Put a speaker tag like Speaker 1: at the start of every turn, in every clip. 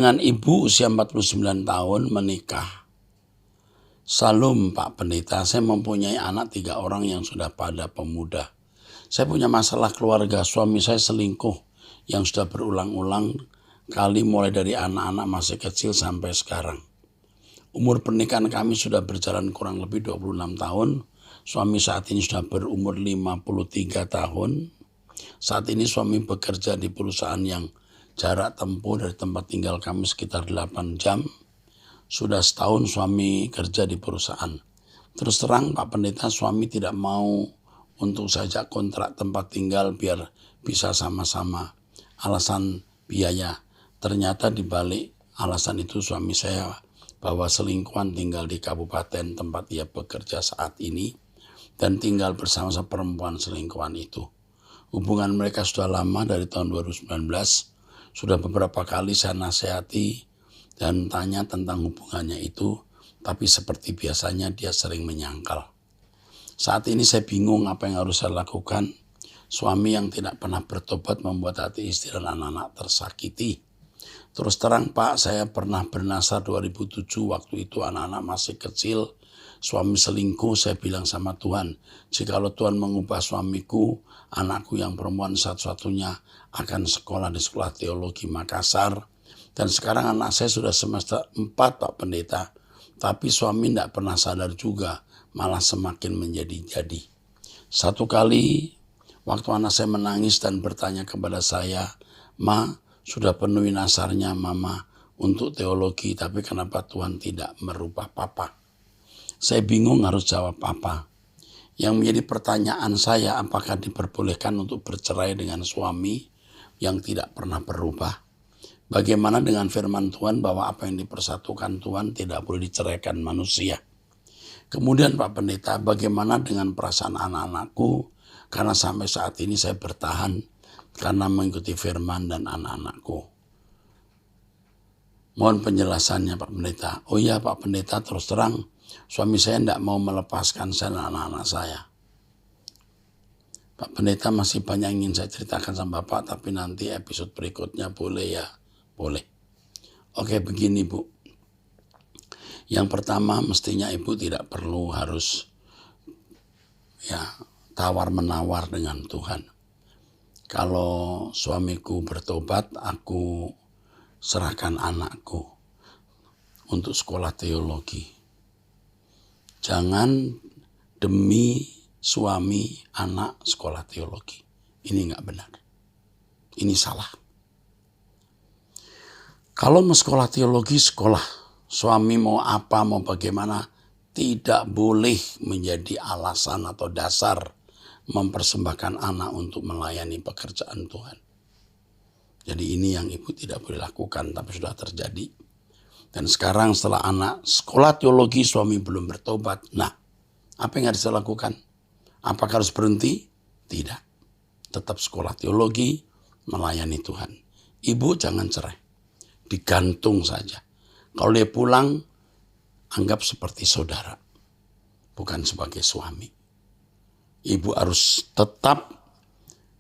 Speaker 1: Dengan ibu usia 49 tahun menikah. Salam Pak Pendeta, saya mempunyai anak 3 orang yang sudah pada pemuda. Saya punya masalah keluarga, suami saya selingkuh yang sudah berulang-ulang kali mulai dari anak-anak masih kecil sampai sekarang. Umur pernikahan kami sudah berjalan kurang lebih 26 tahun. Suami saat ini sudah berumur 53 tahun. Saat ini suami bekerja di perusahaan yang jarak tempuh dari tempat tinggal kami sekitar 8 jam. Sudah setahun suami kerja di perusahaan. Terus terang Pak Pendeta, suami tidak mau untuk saja kontrak tempat tinggal biar bisa sama-sama. Alasan biaya. Ternyata di balik alasan itu suami saya bahwa selingkuhan tinggal di kabupaten tempat ia bekerja saat ini dan tinggal bersama perempuan selingkuhan itu. Hubungan mereka sudah lama dari tahun 2019. Sudah beberapa kali saya nasihati dan tanya tentang hubungannya itu, tapi seperti biasanya dia sering menyangkal. Saat ini saya bingung apa yang harus saya lakukan. Suami yang tidak pernah bertobat membuat hati istri dan anak-anak tersakiti. Terus terang Pak, saya pernah bernasar 2007, waktu itu anak-anak masih kecil. Suami selingkuh, saya bilang sama Tuhan, jikalau Tuhan mengubah suamiku, anakku yang perempuan satu-satunya akan sekolah di sekolah teologi Makassar. Dan sekarang anak saya sudah semester 4 Pak Pendeta, tapi suami tidak pernah sadar juga, malah semakin menjadi-jadi. Satu kali, waktu anak saya menangis dan bertanya kepada saya, Ma, sudah penuhi nasarnya Mama untuk teologi, tapi kenapa Tuhan tidak merubah Papa? Saya bingung harus jawab apa. Yang menjadi pertanyaan saya, apakah diperbolehkan untuk bercerai dengan suami yang tidak pernah berubah? Bagaimana dengan firman Tuhan bahwa apa yang dipersatukan Tuhan tidak boleh diceraikan manusia? Kemudian Pak Pendeta, bagaimana dengan perasaan anak-anakku? Karena sampai saat ini saya bertahan karena mengikuti firman dan anak-anakku. Mohon penjelasannya Pak Pendeta. Oh iya Pak Pendeta, terus terang suami saya tidak mau melepaskan saya dan anak-anak saya. Pak Pendeta, masih banyak yang ingin saya ceritakan sama Bapak, tapi nanti episode berikutnya boleh ya? Boleh. Oke, begini Bu. Yang pertama, mestinya Ibu tidak perlu harus tawar-menawar dengan Tuhan. Kalau suamiku bertobat, aku serahkan anakku untuk sekolah teologi. Jangan demi suami anak sekolah teologi. Ini nggak benar. Ini salah. Kalau mau sekolah teologi, sekolah. Suami mau apa, mau bagaimana, tidak boleh menjadi alasan atau dasar mempersembahkan anak untuk melayani pekerjaan Tuhan. Jadi ini yang Ibu tidak boleh lakukan, tapi sudah terjadi. Dan sekarang setelah anak sekolah teologi, suami belum bertobat. Nah, apa yang harus dilakukan? Apakah harus berhenti? Tidak. Tetap sekolah teologi, melayani Tuhan. Ibu jangan cerai. Digantung saja. Kalau dia pulang, anggap seperti saudara. Bukan sebagai suami. Ibu harus tetap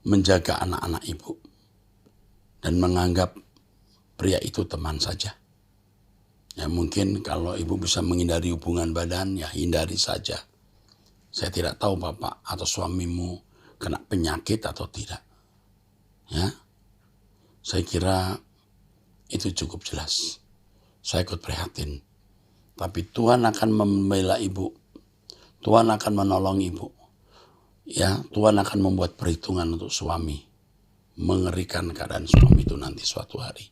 Speaker 1: menjaga anak-anak ibu. Dan menganggap pria itu teman saja. Ya mungkin kalau ibu bisa menghindari hubungan badan, ya hindari saja. Saya tidak tahu Bapak atau suamimu kena penyakit atau tidak. Ya, saya kira itu cukup jelas. Saya ikut prihatin. Tapi Tuhan akan membela ibu. Tuhan akan menolong ibu. Ya, Tuhan akan membuat perhitungan untuk suami. Mengerikan keadaan suami itu nanti suatu hari.